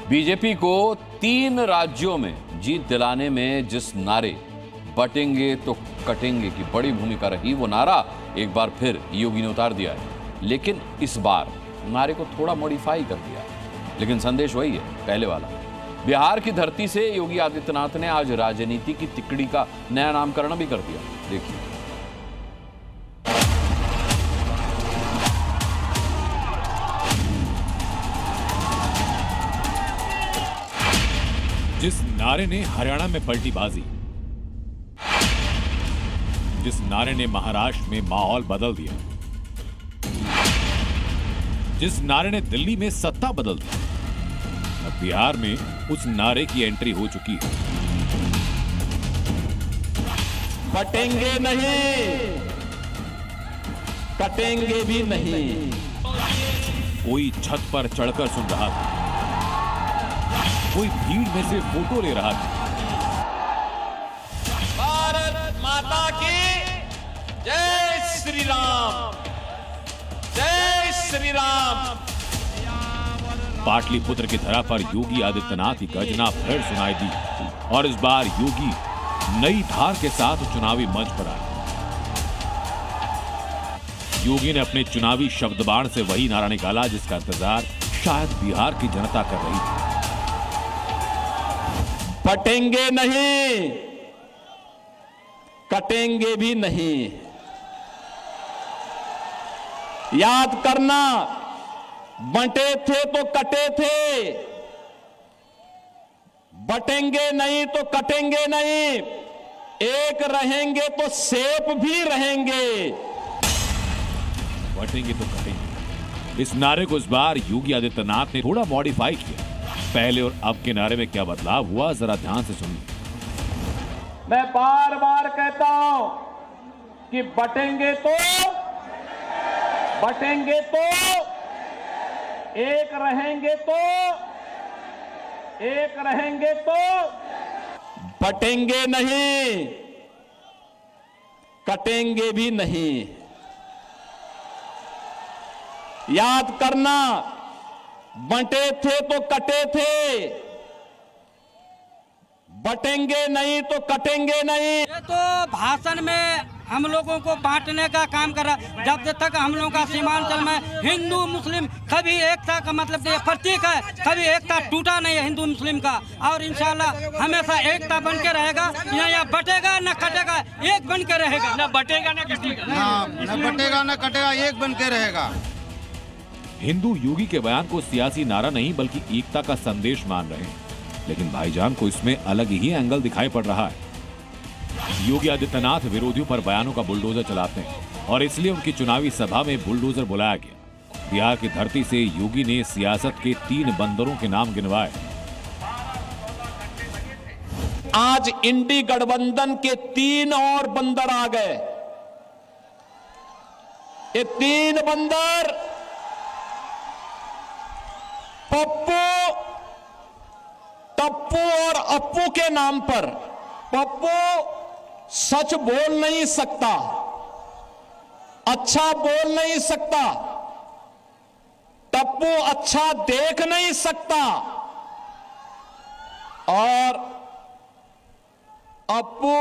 BJP को 3 राज्यों में जीत दिलाने में जिस नारे बटेंगे तो कटेंगे की बड़ी भूमिका रही, वो नारा एक बार फिर योगी ने उतार दिया है। लेकिन इस बार नारे को थोड़ा मॉडिफाई कर दिया, लेकिन संदेश वही है, पहले वाला। बिहार की धरती से योगी आदित्यनाथ ने आज राजनीति की तिकड़ी का नया नामकरण भी कर दिया। देखिए, जिस नारे ने हरियाणा में पलटी बाजी, जिस नारे ने महाराष्ट्र में माहौल बदल दिया, जिस नारे ने दिल्ली में सत्ता बदल दी, अब बिहार में उस नारे की एंट्री हो चुकी है। बटेंगे नहीं, कटेंगे भी नहीं। कोई छत पर चढ़कर सुन रहा था, कोई भीड़ में से फोटो ले रहा था। भारत माता की जय श्री राम, जय श्री राम। पाटलिपुत्र की धरा पर योगी आदित्यनाथ की गर्जना फिर सुनाई दी और इस बार योगी नई धार के साथ चुनावी मंच पर आए। योगी ने अपने चुनावी शब्दबाण से वही नारा निकाला जिसका इंतजार शायद बिहार की जनता कर रही थी। बटेंगे नहीं, कटेंगे भी नहीं। याद करना, बंटे थे तो कटे थे, बटेंगे नहीं तो कटेंगे नहीं। एक रहेंगे तो सेफ भी रहेंगे। बटेंगे तो कटेंगे, इस नारे को इस बार योगी आदित्यनाथ ने थोड़ा मॉडिफाई किया। पहले और अब के नारे में क्या बदलाव हुआ, जरा ध्यान से सुनिए। मैं बार बार कहता हूं कि बटेंगे तो एक रहेंगे तो बटेंगे नहीं, कटेंगे भी नहीं। याद करना, बंटे थे तो कटे थे, बटेंगे नहीं तो कटेंगे नहीं। ये तो भाषण में हम लोगों को बांटने का काम कर रहा। जब तक हम लोगों का सीमांचल में हिंदू मुस्लिम कभी एकता का मतलब ये प्रतीक है, कभी एकता टूटा नहीं है हिंदू मुस्लिम का। और इंशाल्लाह हमेशा एकता बन के रहेगा। यहाँ बटेगा न कटेगा, एक बन के रहेगा। न बटेगा न कटेगा, न बटेगा न कटेगा, एक बन के रहेगा। हिंदू योगी के बयान को सियासी नारा नहीं बल्कि एकता का संदेश मान रहे हैं, लेकिन भाईजान को इसमें अलग ही एंगल दिखाई पड़ रहा है। योगी आदित्यनाथ विरोधियों पर बयानों का बुलडोजर चलाते हैं और इसलिए उनकी चुनावी सभा में बुलडोजर बुलाया गया। बिहार की धरती से योगी ने सियासत के 3 बंदरों के नाम गिनवाए। आज इंडी गठबंधन के 3 और बंदर आ गए। ये 3 बंदर पप्पू, टप्पू और अप्पू के नाम पर। पप्पू सच बोल नहीं सकता, अच्छा बोल नहीं सकता। टप्पू अच्छा देख नहीं सकता और अप्पू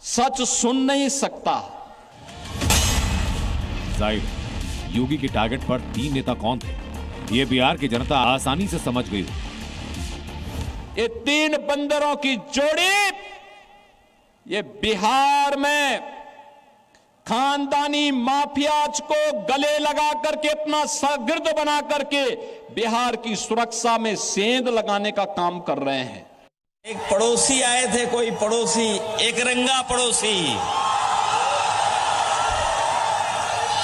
सच सुन नहीं सकता। जाहिर योगी के टारगेट पर 3 नेता कौन थे, ये बिहार की जनता आसानी से समझ गई। ये 3 बंदरों की जोड़ी ये बिहार में खानदानी माफियाज को गले लगा करके अपना शागिर्द बना करके बिहार की सुरक्षा में सेंध लगाने का काम कर रहे हैं। एक पड़ोसी आए थे, कोई पड़ोसी, एक रंगा पड़ोसी,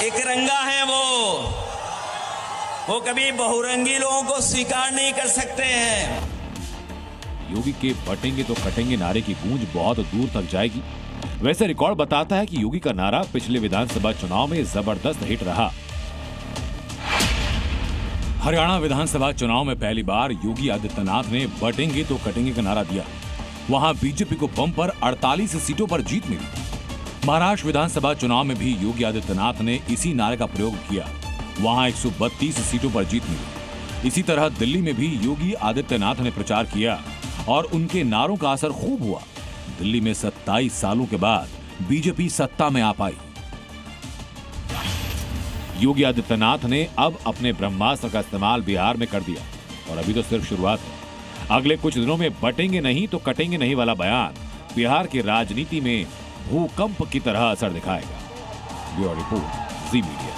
एक रंगा है वो कभी बहुरंगी लोगों को स्वीकार नहीं कर सकते हैं। योगी के बटेंगे तो कटेंगे नारे की गूंज बहुत दूर तक जाएगी। वैसे रिकॉर्ड बताता है कि योगी का नारा पिछले विधानसभा चुनाव में जबरदस्त हिट रहा। हरियाणा विधानसभा चुनाव में पहली बार योगी आदित्यनाथ ने बटेंगे तो कटेंगे का नारा दिया। वहां बीजेपी को बम्पर 48 सीटों पर जीत मिली। महाराष्ट्र विधानसभा चुनाव में भी योगी आदित्यनाथ ने इसी नारे का प्रयोग किया। वहां 132 सीटों पर जीत मिली। इसी तरह दिल्ली में भी योगी आदित्यनाथ ने प्रचार किया और उनके नारों का असर खूब हुआ। दिल्ली में 27 सालों के बाद बीजेपी सत्ता में आ पाई। योगी आदित्यनाथ ने अब अपने ब्रह्मास्त्र का इस्तेमाल बिहार में कर दिया और अभी तो सिर्फ शुरुआत है। अगले कुछ दिनों में बटेंगे नहीं तो कटेंगे नहीं वाला बयान बिहार की राजनीति में भूकंप की तरह असर दिखाएगा। ब्यूरो रिपोर्ट, जी मीडिया।